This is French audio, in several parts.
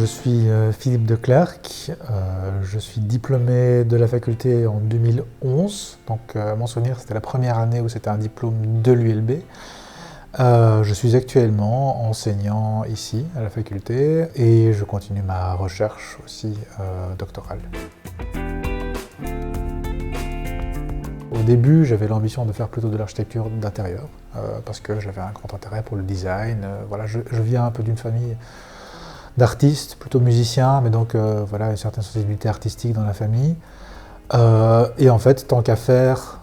Je suis Philippe de Clercq, je suis diplômé de la faculté en 2011, donc mon souvenir c'était la première année où c'était un diplôme de l'ULB. Je suis actuellement enseignant ici à la faculté et je continue ma recherche aussi doctorale. Au début, j'avais l'ambition de faire plutôt de l'architecture d'intérieur parce que j'avais un grand intérêt pour le design. Voilà, je viens un peu d'une famille d'artistes, plutôt musiciens, mais donc voilà, une certaine sensibilité artistique dans la famille. Et en fait, tant qu'à faire,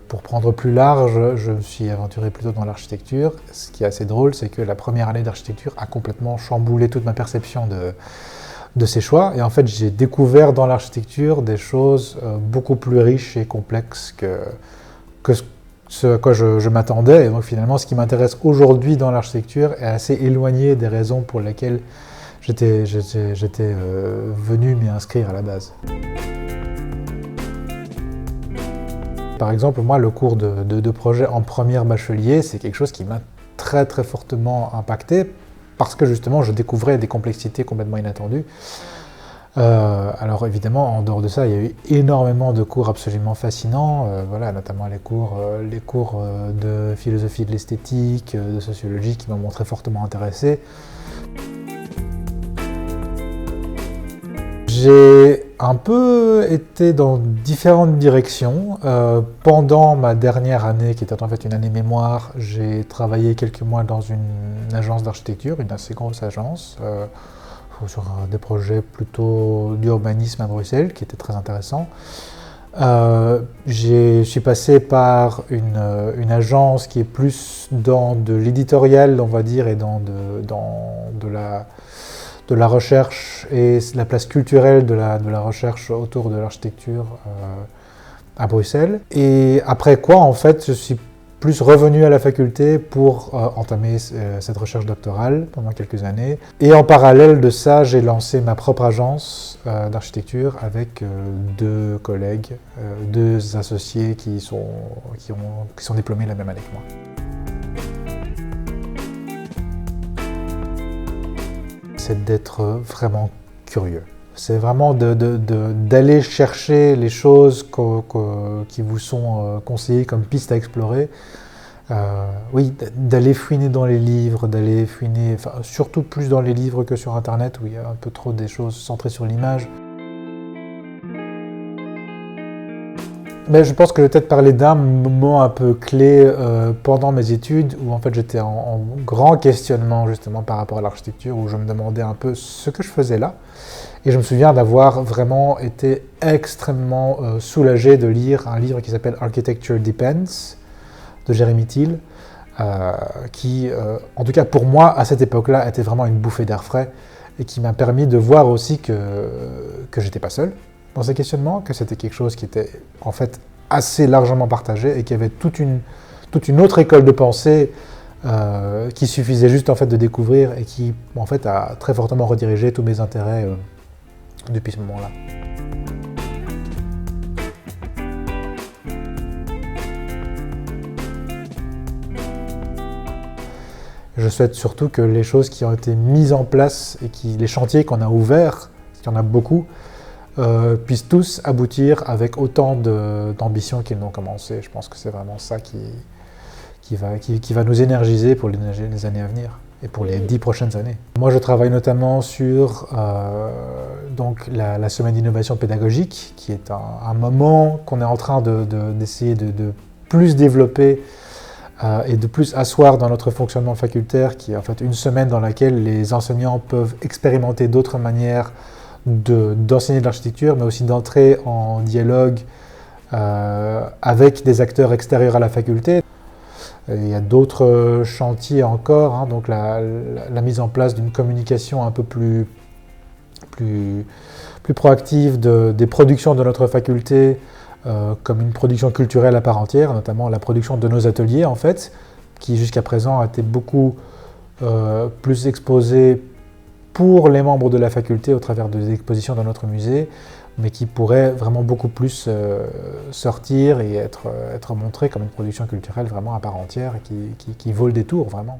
pour prendre plus large, je me suis aventuré plutôt dans l'architecture. Ce qui est assez drôle, c'est que la première année d'architecture a complètement chamboulé toute ma perception de ces choix. Et en fait, j'ai découvert dans l'architecture des choses beaucoup plus riches et complexes que ce à quoi je m'attendais. Et donc finalement, ce qui m'intéresse aujourd'hui dans l'architecture est assez éloigné des raisons pour lesquelles j'étais venu m'y inscrire à la base. Par exemple, moi, le cours de projet en première bachelier, c'est quelque chose qui m'a très très fortement impacté parce que justement, je découvrais des complexités complètement inattendues. Alors évidemment, en dehors de ça, il y a eu énormément de cours absolument fascinants, voilà, notamment les cours de philosophie de l'esthétique, de sociologie qui m'ont très fortement intéressé. J'ai un peu été dans différentes directions. Pendant ma dernière année, qui était en fait une année mémoire, j'ai travaillé quelques mois dans une agence d'architecture, une assez grosse agence, sur des projets plutôt d'urbanisme à Bruxelles, qui étaient très intéressants. Je suis passé par une agence qui est plus dans de l'éditorial, on va dire, et dans de la recherche et la place culturelle de la recherche autour de l'architecture à Bruxelles. Et après quoi, en fait, je suis plus revenu à la faculté pour entamer cette recherche doctorale pendant quelques années. Et en parallèle de ça, j'ai lancé ma propre agence d'architecture avec deux collègues, deux associés qui sont diplômés la même année que moi. C'est d'être vraiment curieux. C'est vraiment d'aller chercher les choses qui vous sont conseillées comme pistes à explorer. Oui, d'aller fouiner dans les livres, d'aller fouiner, enfin, surtout plus dans les livres que sur Internet où il y a un peu trop des choses centrées sur l'image. Mais je pense que je vais peut-être parler d'un moment un peu clé pendant mes études où en fait j'étais en grand questionnement justement par rapport à l'architecture, où je me demandais un peu ce que je faisais là. Et je me souviens d'avoir vraiment été extrêmement soulagé de lire un livre qui s'appelle Architecture Depends de Jeremy Thiel, qui, en tout cas pour moi, à cette époque-là, était vraiment une bouffée d'air frais et qui m'a permis de voir aussi que j'étais pas seul dans ces questionnements, que c'était quelque chose qui était en fait assez largement partagé et qu'il y avait toute une autre école de pensée qui suffisait juste en fait de découvrir et qui en fait a très fortement redirigé tous mes intérêts depuis ce moment-là. Je souhaite surtout que les choses qui ont été mises en place et les chantiers qu'on a ouverts, il y en a beaucoup, puissent tous aboutir avec autant d'ambition qu'ils n'ont commencé. Je pense que c'est vraiment ça qui va nous énergiser pour les années à venir et pour les 10 prochaines années. Moi, je travaille notamment sur donc la semaine d'innovation pédagogique, qui est un moment qu'on est en train d'essayer de plus développer et de plus asseoir dans notre fonctionnement facultaire, qui est en fait une semaine dans laquelle les enseignants peuvent expérimenter d'autres manières d'enseigner de l'architecture, mais aussi d'entrer en dialogue avec des acteurs extérieurs à la faculté. Et il y a d'autres chantiers encore, hein, donc la mise en place d'une communication un peu plus proactive des productions de notre faculté, comme une production culturelle à part entière, notamment la production de nos ateliers, en fait, qui jusqu'à présent a été beaucoup plus exposée pour les membres de la faculté au travers des expositions dans notre musée, mais qui pourrait vraiment beaucoup plus sortir et être montré comme une production culturelle vraiment à part entière et qui vaut le détour, vraiment.